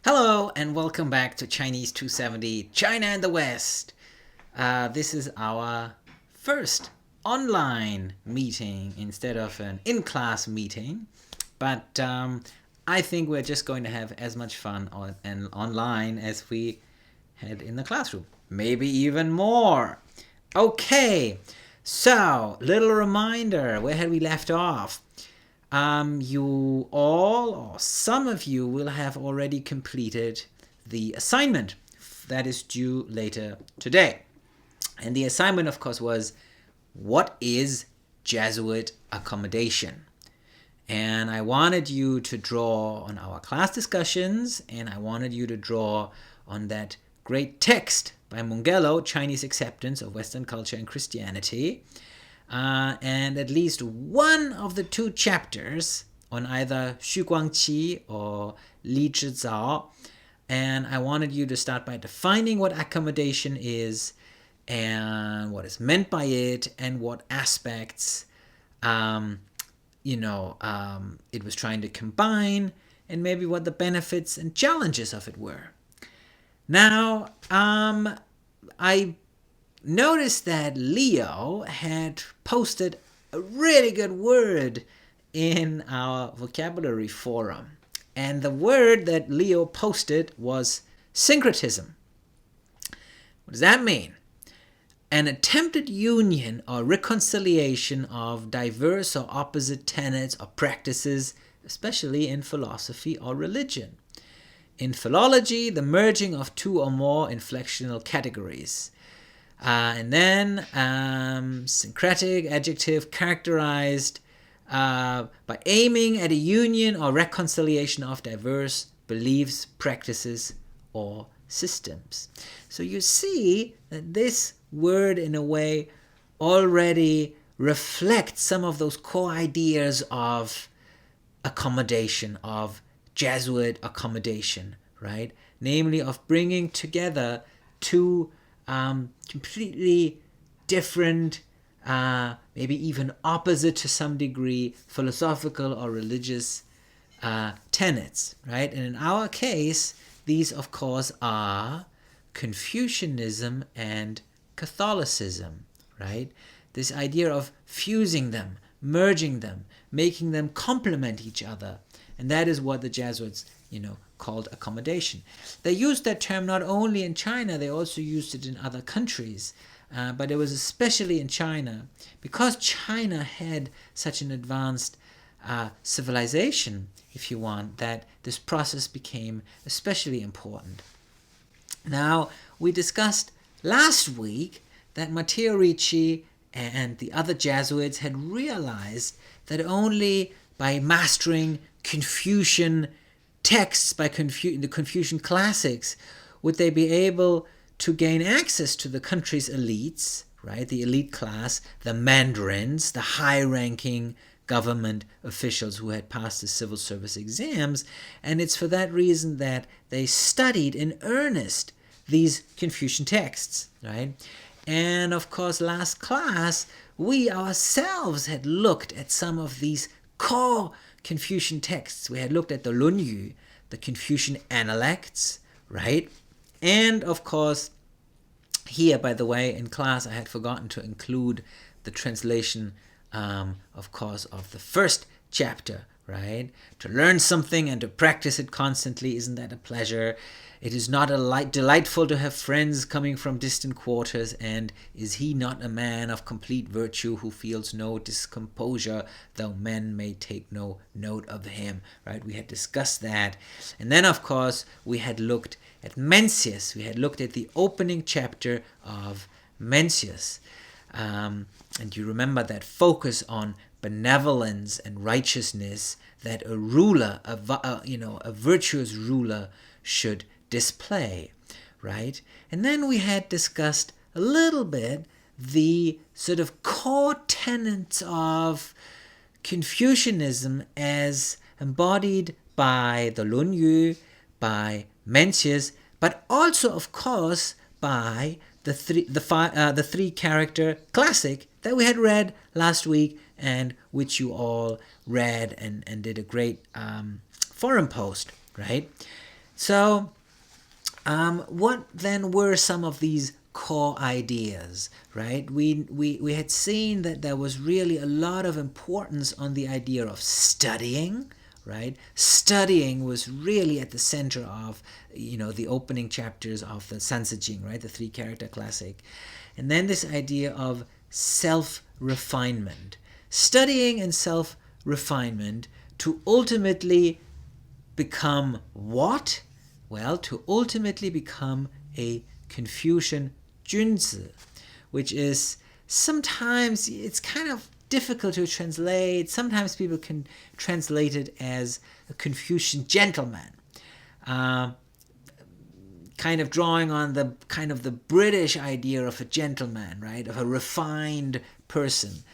Hello and welcome back to Chinese 270, China and the West. This is our first online meeting instead of an in-class meeting. But I think we're just going to have as much fun online as we had in the classroom. Maybe even more. Okay, so little reminder, where had we left off? You all, or some of you, will have already completed the assignment that is due later today. And the assignment, of course, was, what is Jesuit accommodation? And I wanted you to draw on our class discussions, and I wanted you to draw on that great text by Mungello, Chinese Acceptance of Western Culture and Christianity. And at least one of the two chapters on either Xu Guangqi or Li Zhizao. And I wanted you to start by defining what accommodation is and what is meant by it and what aspects it was trying to combine, and maybe what the benefits and challenges of it were. Now, I noticed that Leo had posted a really good word in our vocabulary forum. And the word that Leo posted was syncretism. What does that mean? An attempted union or reconciliation of diverse or opposite tenets or practices, especially in philosophy or religion. In philology, the merging of two or more inflectional categories. And then syncretic adjective characterized by aiming at a union or reconciliation of diverse beliefs, practices, or systems. So you see that this word, in a way, already reflects some of those core ideas of accommodation, of Jesuit accommodation, right? Namely, of bringing together two completely different, maybe even opposite to some degree, philosophical or religious tenets, right? And in our case, these, of course, are Confucianism and Catholicism, right? This idea of fusing them, merging them, making them complement each other. And that is what the Jesuits, called accommodation. They used that term not only in China, they also used it in other countries. But it was especially in China, because China had such an advanced civilization, if you want, that this process became especially important. Now, we discussed last week that Matteo Ricci and the other Jesuits had realized that only by mastering Confucian texts, by the Confucian classics, would they be able to gain access to the country's elites, right? The elite class, the mandarins, the high-ranking government officials who had passed the civil service exams. And it's for that reason that they studied in earnest these Confucian texts, right? And of course, last class, we ourselves had looked at some of these core Confucian texts. We had looked at the Lunyu, the Confucian Analects, right? And of course, here, by the way, in class, I had forgotten to include the translation, of course, of the first chapter, right? To learn something and to practice it constantly, isn't that a pleasure? It is not delightful to have friends coming from distant quarters, and is he not a man of complete virtue who feels no discomposure, though men may take no note of him, right? We had discussed that. And then, of course, we had looked at Mencius. We had looked at the opening chapter of Mencius. And you remember that focus on benevolence and righteousness that a ruler, a virtuous ruler should display, right? And then we had discussed a little bit the sort of core tenets of Confucianism as embodied by the Lunyu, by Mencius, but also, of course, by the three-character classic that we had read last week and which you all read and did a great forum post, right? So, what then were some of these core ideas, right? We had seen that there was really a lot of importance on the idea of studying, right? Studying was really at the center of, the opening chapters of the Sansejing, right? The three-character classic. And then this idea of self-refinement. Studying and self-refinement to ultimately become what? Well, to ultimately become a Confucian Junzi, which is sometimes it's kind of difficult to translate. Sometimes people can translate it as a Confucian gentleman, kind of drawing on the British idea of a gentleman, right, of a refined person.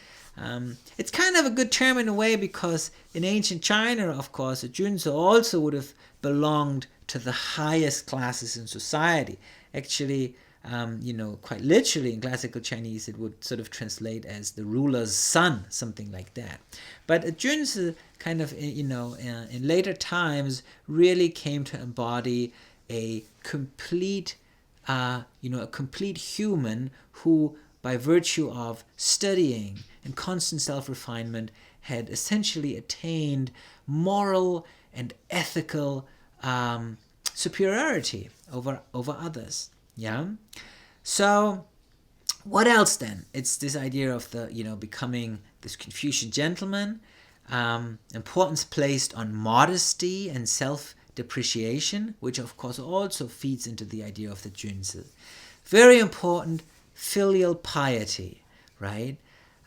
It's kind of a good term in a way because in ancient China, of course, a Junzi also would have belonged to the highest classes in society. Actually, quite literally in classical Chinese, it would sort of translate as the ruler's son, something like that. But a Junzi kind of, in later times really came to embody a complete, a complete human who, by virtue of studying and constant self-refinement, had essentially attained moral and ethical superiority over others. Yeah. So, what else then? It's this idea of the becoming this Confucian gentleman. Importance placed on modesty and self-depreciation, which of course also feeds into the idea of the Junzi. Very important, filial piety, right?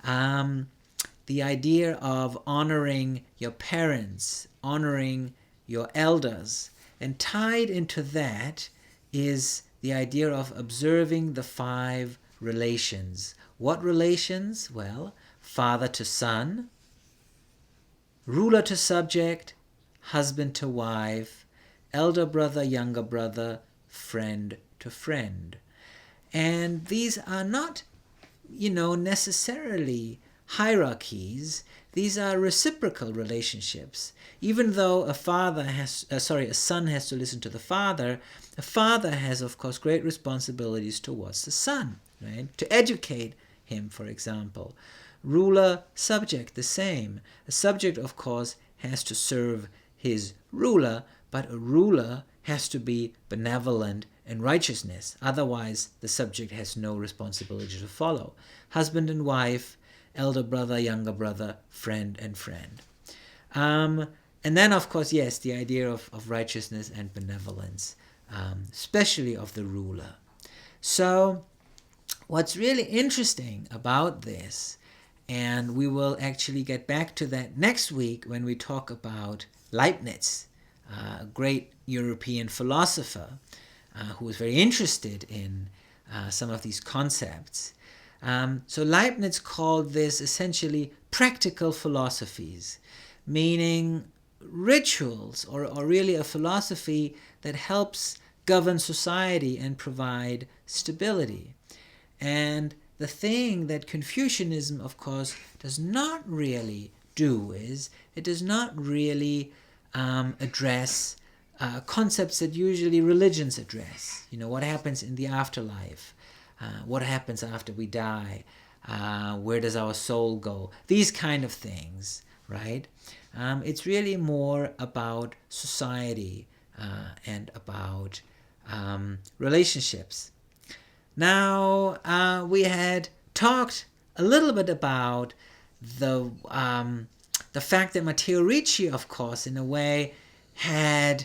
The idea of honoring your parents, honoring your elders, and tied into that is the idea of observing the 5 relations. What relations? Well, father to son, ruler to subject, husband to wife, elder brother, younger brother, friend to friend. And these are not, necessarily hierarchies. These are reciprocal relationships. Even though a son has to listen to the father, a father has, of course, great responsibilities towards the son, right? To educate him, for example. Ruler, subject, the same. A subject, of course, has to serve his ruler, but a ruler has to be benevolent and righteousness. Otherwise, the subject has no responsibility to follow. Husband and wife, elder brother, younger brother, friend and friend. And then, of course, yes, the idea of righteousness and benevolence, especially of the ruler. So, what's really interesting about this, and we will actually get back to that next week when we talk about Leibniz, a great European philosopher who was very interested in some of these concepts. So Leibniz called this essentially practical philosophies, meaning rituals or really a philosophy that helps govern society and provide stability. And the thing that Confucianism, of course, does not really do is it does not really address concepts that usually religions address. What happens in the afterlife? What happens after we die? Where does our soul go? These kind of things, right? It's really more about society and about relationships. Now, we had talked a little bit about the fact that Matteo Ricci, of course, in a way, had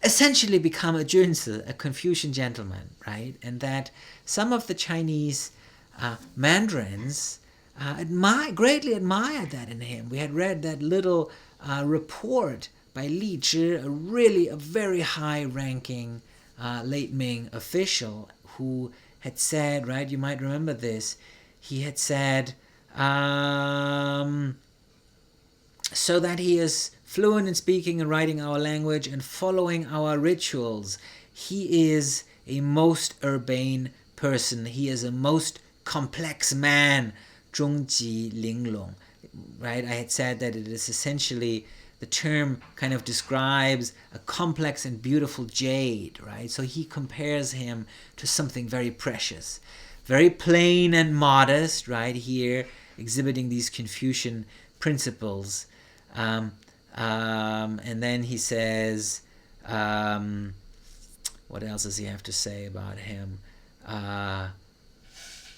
essentially become a Junzi, a Confucian gentleman, right? And that some of the Chinese mandarins greatly admired that in him. We had read that little report by Li Zhi, a very high-ranking late Ming official who had said, right, you might remember this, he had said, so that he is fluent in speaking and writing our language and following our rituals. He is a most urbane person. He is a most complex man, 终极玲珑. Right? I had said that it is essentially the term kind of describes a complex and beautiful jade, right? So he compares him to something very precious, very plain and modest, right? Here, exhibiting these Confucian principles. And then he says, what else does he have to say about him?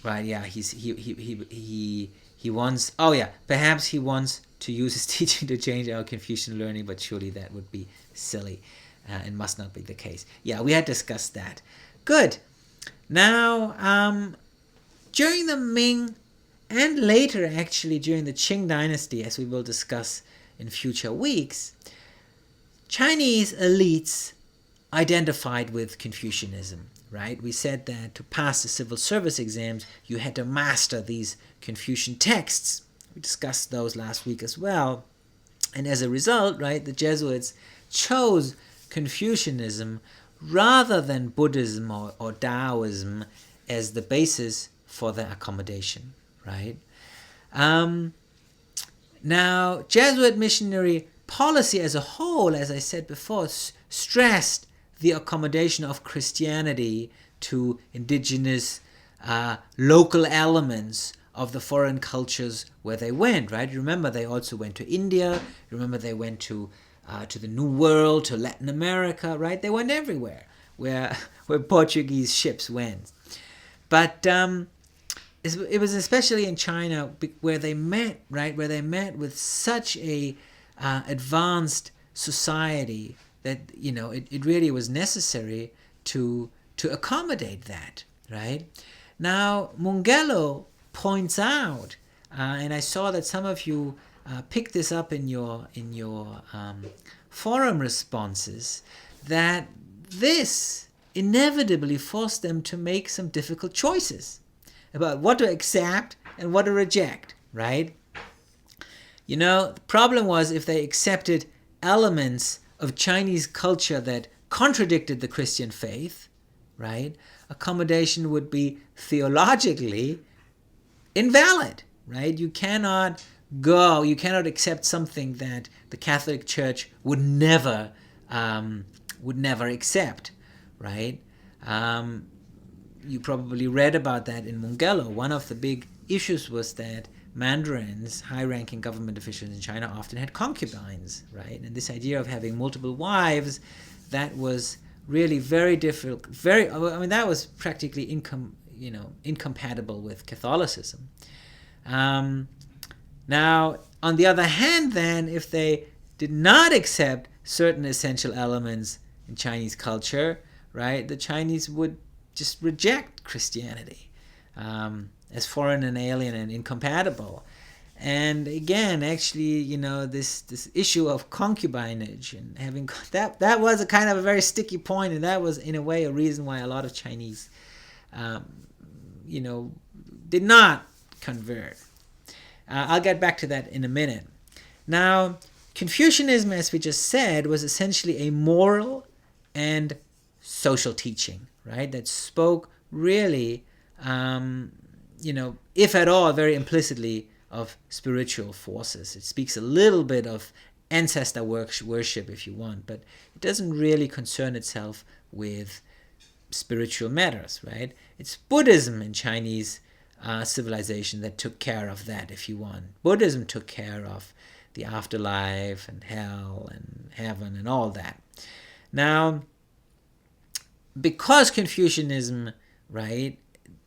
Right, yeah, he wants, oh yeah, perhaps he wants to use his teaching to change our Confucian learning, but surely that would be silly and must not be the case. Yeah, we had discussed that. Good. Now, during the Ming and later actually during the Qing Dynasty, as we will discuss in future weeks, Chinese elites identified with Confucianism, right? We said that to pass the civil service exams, you had to master these Confucian texts. We discussed those last week as well. And as a result, right, the Jesuits chose Confucianism rather than Buddhism or Taoism as the basis for their accommodation, right? Now, Jesuit missionary policy as a whole, as I said before, stressed the accommodation of Christianity to indigenous local elements of the foreign cultures where they went, right? Remember, they also went to India. Remember, they went to the New World, to Latin America, right? They went everywhere where Portuguese ships went. But it was especially in China where they met, right? Where they met with such a advanced society that, you know, it really was necessary to accommodate that, right? Now, Mungello points out, and I saw that some of you picked this up in your forum responses, that this inevitably forced them to make some difficult choices about what to accept and what to reject, right? You know, the problem was if they accepted elements of Chinese culture that contradicted the Christian faith, right, accommodation would be theologically invalid, right? You cannot accept something that the Catholic Church would never accept, right? You probably read about that in Mungello. One of the big issues was that mandarins, high-ranking government officials in China, often had concubines, right? And this idea of having multiple wives, that was really very difficult. That was practically incompatible with Catholicism. Now, on the other hand, then, if they did not accept certain essential elements in Chinese culture, right, the Chinese would just reject Christianity as foreign and alien and incompatible. And again, actually, you know, this issue of concubinage and having that was a kind of a very sticky point, and that was in a way a reason why a lot of Chinese, did not convert. I'll get back to that in a minute. Now, Confucianism, as we just said, was essentially a moral and social teaching, right? That spoke really, if at all, very implicitly of spiritual forces. It speaks a little bit of ancestor worship, if you want, but it doesn't really concern itself with spiritual matters, right? It's Buddhism in Chinese civilization that took care of that, if you want. Buddhism took care of the afterlife and hell and heaven and all that. Now, because Confucianism, right,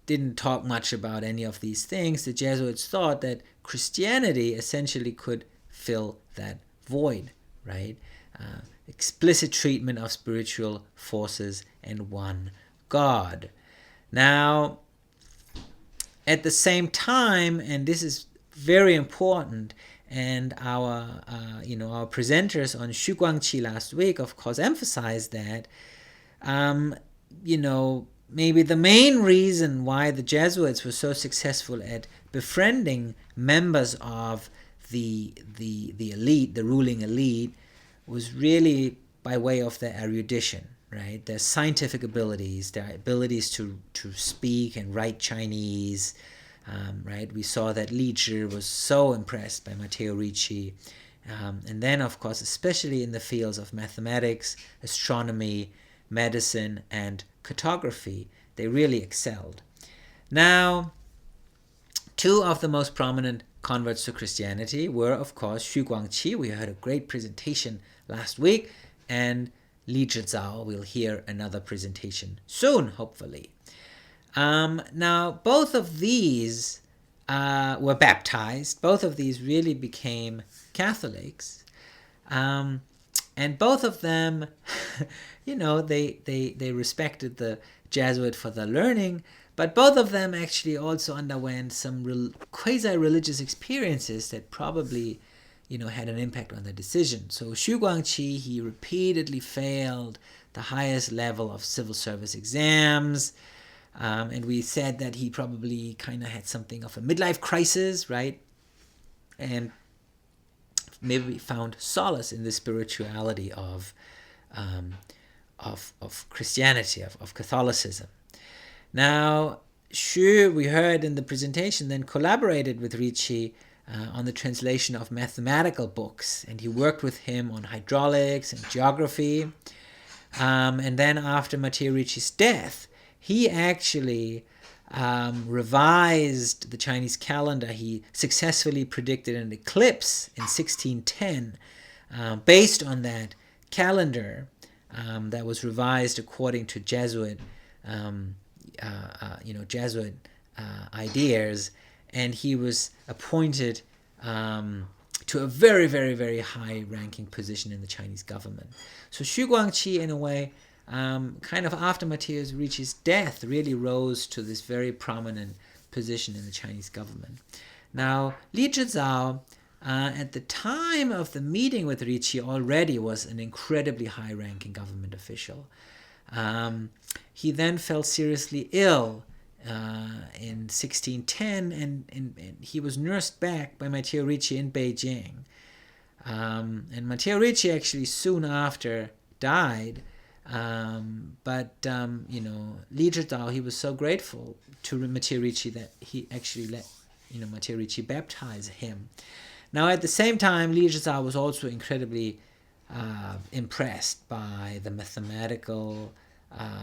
didn't talk much about any of these things, the Jesuits thought that Christianity essentially could fill that void, right? Explicit treatment of spiritual forces and one God. Now, at the same time, and this is very important, and our presenters on Xu Guangqi last week, of course, emphasized that, maybe the main reason why the Jesuits were so successful at befriending members of the elite, the ruling elite, was really by way of their erudition, right? Their scientific abilities, their abilities to speak and write Chinese, right? We saw that Li Zhi was so impressed by Matteo Ricci, And then, of course, especially in the fields of mathematics, astronomy, medicine, and cartography, they really excelled. Now, two of the most prominent converts to Christianity were, of course, Xu Guangqi. We heard a great presentation last week, and Li Zhizao. We'll hear another presentation soon, hopefully. Now, both of these were baptized. Both of these really became Catholics. And both of them, they respected the Jesuit for their learning, but both of them actually also underwent some quasi-religious experiences that probably, had an impact on their decision. So Xu Guangqi, he repeatedly failed the highest level of civil service exams. And we said that he probably kind of had something of a midlife crisis, right? And maybe found solace in the spirituality of Christianity, of Catholicism. Now, Xu, we heard in the presentation, then collaborated with Ricci on the translation of mathematical books, and he worked with him on hydraulics and geography. And then after Matteo Ricci's death, he actually revised the Chinese calendar. He successfully predicted an eclipse in 1610 based on that calendar that was revised according to Jesuit ideas, and he was appointed to a very, very, very high-ranking position in the Chinese government. So Xu Guangqi, in a way, kind of after Matteo Ricci's death, really rose to this very prominent position in the Chinese government. Now, Li Zhizao, at the time of the meeting with Ricci, already was an incredibly high-ranking government official. He then fell seriously ill in 1610, and he was nursed back by Matteo Ricci in Beijing. And Matteo Ricci actually soon after died. But Li Zhizao, he was so grateful to Matteo Ricci that he actually let Matteo Ricci baptize him. Now, at the same time, Li Zhizao was also incredibly impressed by the mathematical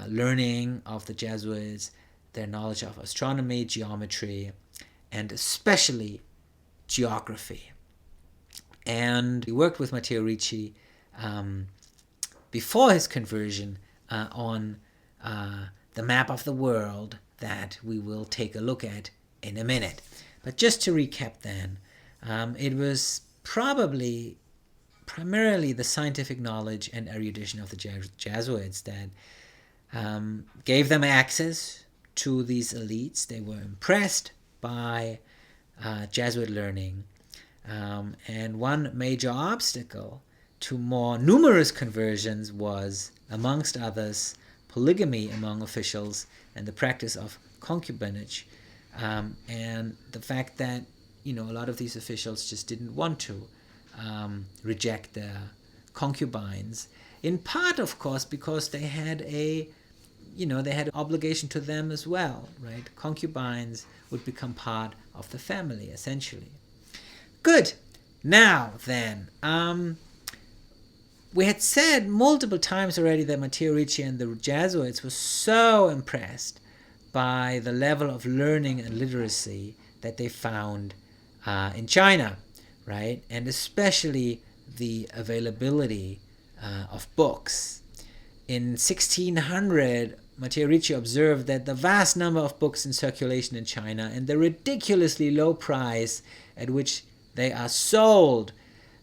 learning of the Jesuits, their knowledge of astronomy, geometry, and especially geography. And he worked with Matteo Ricci before his conversion on the map of the world that we will take a look at in a minute. But just to recap then, it was primarily the scientific knowledge and erudition of the Jesuits that gave them access to these elites. They were impressed by Jesuit learning. And one major obstacle to more numerous conversions was, amongst others, polygamy among officials and the practice of concubinage, and the fact that a lot of these officials just didn't want to reject their concubines, in part, of course, because they had an obligation to them as well, right? Concubines would become part of the family, essentially. Good. Now, then, we had said multiple times already that Matteo Ricci and the Jesuits were so impressed by the level of learning and literacy that they found in China, right? And especially the availability of books. In 1600, Matteo Ricci observed that the vast number of books in circulation in China and the ridiculously low price at which they are sold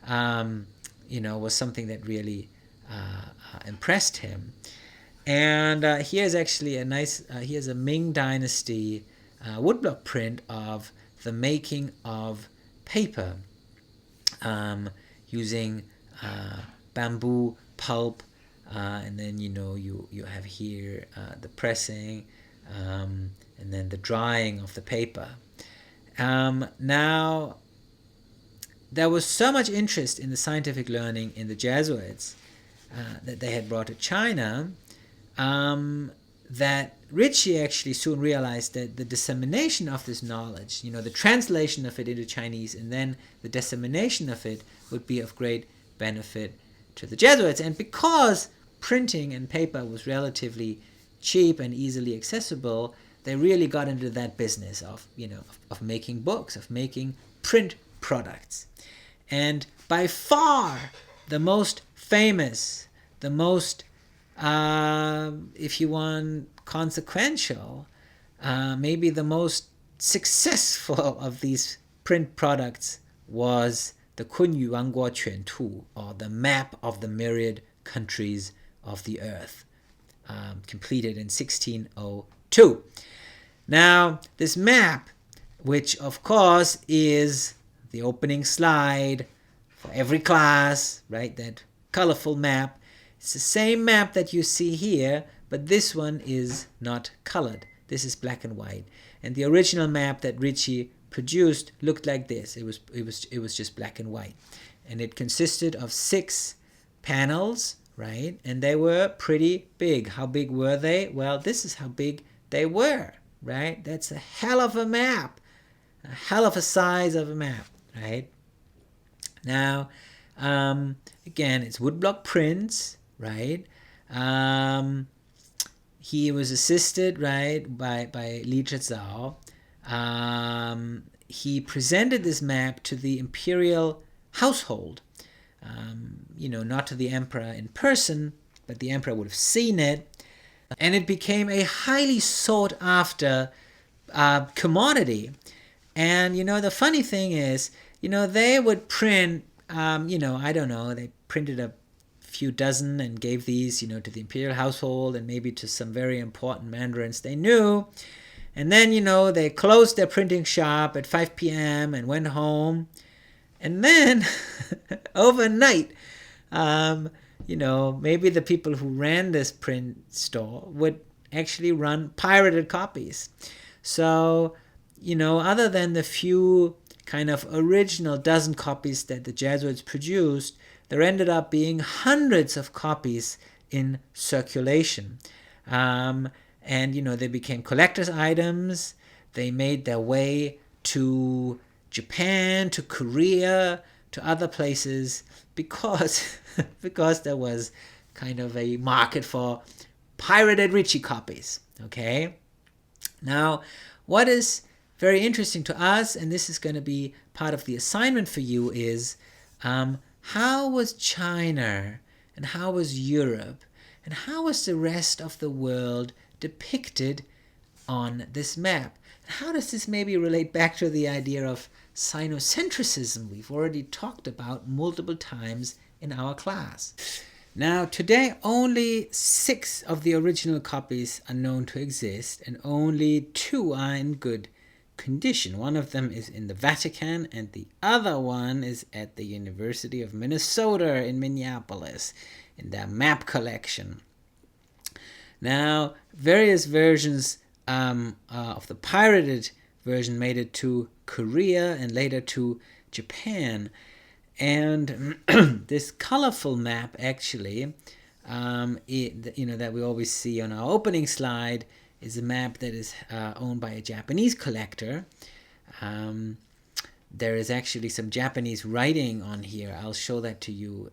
was something that really impressed him. And here's actually here's a Ming-Dynasty woodblock print of the making of paper using bamboo pulp, and then you have here the pressing, and then the drying of the paper. Now, there was so much interest in the scientific learning in the Jesuits that they had brought to China that Ricci actually soon realized that the dissemination of this knowledge, the translation of it into Chinese and then the dissemination of it would be of great benefit to the Jesuits. And because printing and paper was relatively cheap and easily accessible, they really got into that business of making books, of making print products. And by far the most famous, the most, if you want, consequential, maybe the most successful of these print products was the Kunyu Wangguo Quan Tu, or the map of the myriad countries of the earth, completed in 1602. Now, this map, which of course is the opening slide for every class, right? That colorful map. It's the same map that you see here, but this one is not colored. This is black and white. And the original map that Ricci produced looked like this. It was just black and white. And it consisted of 6 panels, right? And they were pretty big. How big were they? Well, this is how big they were, right? That's a hell of a map. A hell of a size of a map, right? Now, again, it's woodblock prints, right? He was assisted, right, by Li Zhezao. He presented this map to the imperial household, not to the emperor in person, but the emperor would have seen it. And it became a highly sought after commodity. And, the funny thing is, they would print, I don't know, they printed a few dozen and gave these, to the imperial household and maybe to some very important mandarins they knew. And then, they closed their printing shop at 5 p.m. and went home. And then, overnight, maybe the people who ran this print store would actually run pirated copies. So, other than the few kind of original dozen copies that the Jesuits produced, there ended up being hundreds of copies in circulation. And, they became collector's items. They made their way to Japan, to Korea, to other places because there was kind of a market for pirated Ricci copies, okay? Now, what is very interesting to us, and this is going to be part of the assignment for you, is how was China and how was Europe and how was the rest of the world depicted on this map? How does this maybe relate back to the idea of sinocentrism we've already talked about multiple times in our class? Now, today only 6 of the original copies are known to exist and only 2 are in good condition. One of them is in the Vatican and the other one is at the University of Minnesota in Minneapolis in their map collection. Now, various versions of the pirated version made it to Korea and later to Japan. And this colorful map actually, that we always see on our opening slide, is a map that is owned by a Japanese collector. There is actually some Japanese writing on here. I'll show that to you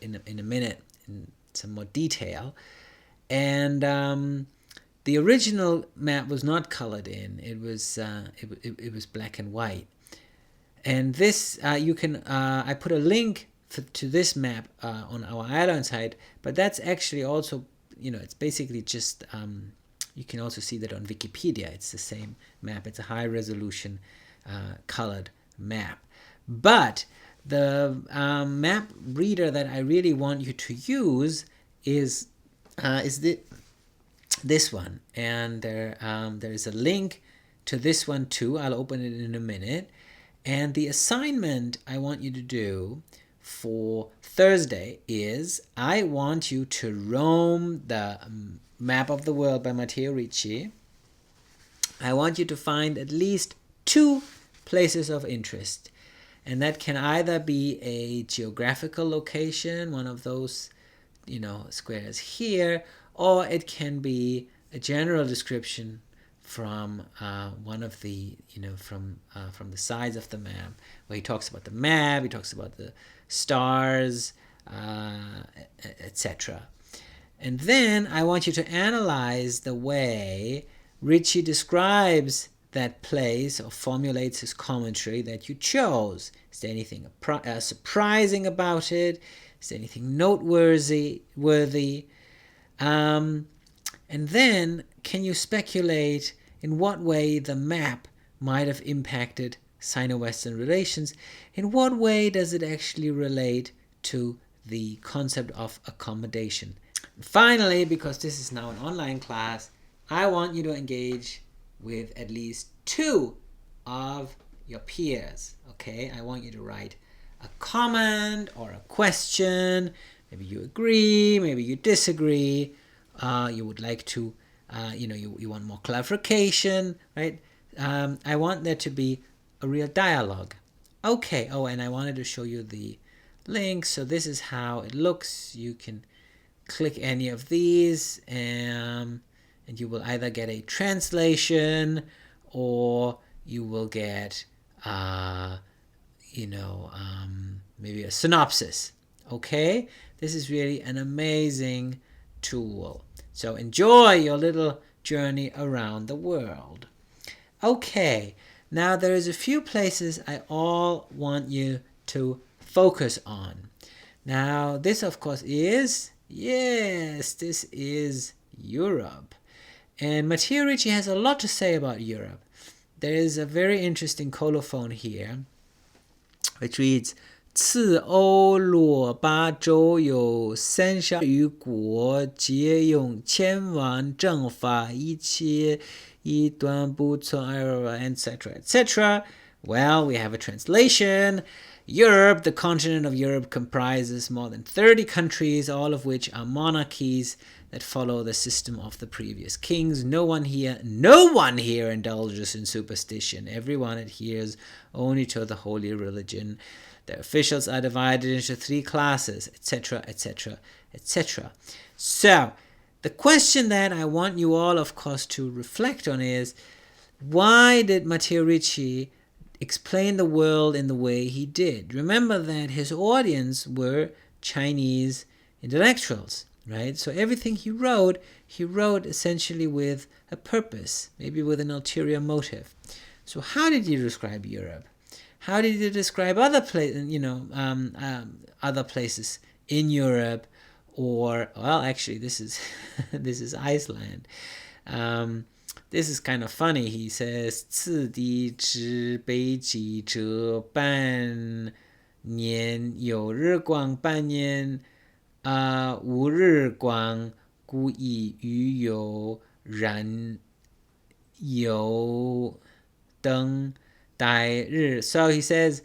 in a minute in some more detail. And the original map was not colored in. It was black and white. And this you can I put a link to this map on our iLearn site, but that's actually also it's basically just you can also see that on Wikipedia. It's the same map. It's a high resolution colored map. But the map reader that I really want you to use is this one, and there is a link to this one too. I'll open it in a minute. And the assignment I want you to do for Thursday is I want you to roam the Map of the World by Matteo Ricci. I want you to find at least 2 places of interest. And that can either be a geographical location, one of those, squares here, or it can be a general description from one of the, from the sides of the map, where he talks about the map, he talks about the stars, etc. And then I want you to analyze the way Ricci describes that place or formulates his commentary that you chose. Is there anything surprising about it? Is there anything noteworthy? And then, can you speculate in what way the map might have impacted Sino-Western relations? In what way does it actually relate to the concept of accommodation? Finally, because this is now an online class, I want you to engage with at least 2 of your peers. Okay, I want you to write a comment or a question. Maybe you agree, maybe you disagree. You would like to, you want more clarification, right? I want there to be a real dialogue. Okay. Oh, and I wanted to show you the link. So this is how it looks. You can click any of these, and you will either get a translation or you will get, maybe a synopsis. Okay, this is really an amazing tool. So enjoy your little journey around the world. Okay, now there is a few places I all want you to focus on. Now this, of course, is this is Europe. And Matteo Ricci has a lot to say about Europe. There is a very interesting colophon here, which reads, 次欧罗巴洲有30余国，皆用签完政法，一切一端不存 etc. etc. Well, we have a translation. Europe, the continent of Europe, comprises more than 30 countries, all of which are monarchies that follow the system of the previous kings. No one here indulges in superstition. Everyone adheres only to the holy religion. The officials are divided into 3 classes, etc., etc., etc. So, the question that I want you all, of course, to reflect on is, why did Matteo Ricci explain the world in the way he did? Remember that his audience were Chinese intellectuals, right? So everything he wrote essentially with a purpose, maybe with an ulterior motive. So how did he describe Europe? How did he describe other places in Europe? Or, well, actually, this is this is Iceland. This is kind of funny. He says, 次第之北极者半年有日光，半年无日光，故以鱼有燃油灯待日. So he says,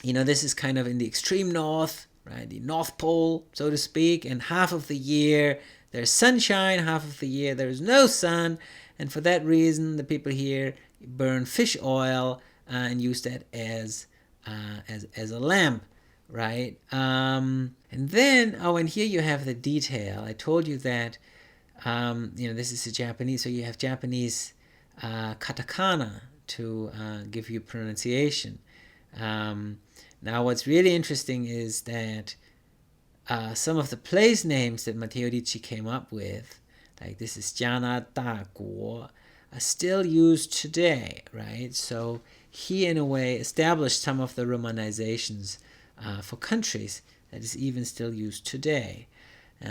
this is kind of in the extreme north, right? The North Pole, so to speak, and half of the year there's sunshine, half of the year there's no sun, and for that reason the people here burn fish oil and use that as a lamp, right? And then, and here you have the detail. I told you that, this is a Japanese, so you have Japanese katakana to give you pronunciation. Now, what's really interesting is that some of the place names that Matteo Ricci came up with, like this is Jiana Da Guo, are still used today, right? So he, in a way, established some of the romanizations for countries that is even still used today.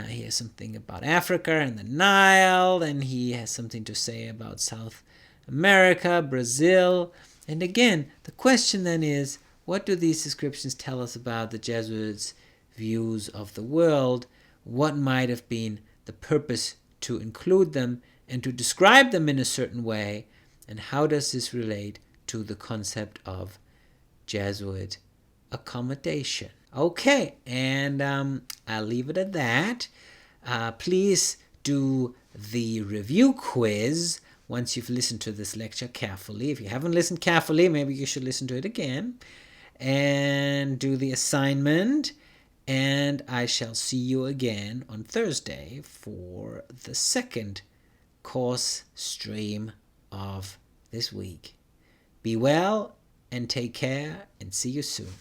He has something about Africa and the Nile, and he has something to say about South America, Brazil. And again, the question then is, what do these descriptions tell us about the Jesuits' views of the world? What might have been the purpose to include them and to describe them in a certain way? And how does this relate to the concept of Jesuit accommodation? Okay, and I'll leave it at that. Please do the review quiz once you've listened to this lecture carefully. If you haven't listened carefully, maybe you should listen to it again. And do the assignment. And I shall see you again on Thursday for the second course stream of this week. Be well and take care, and see you soon.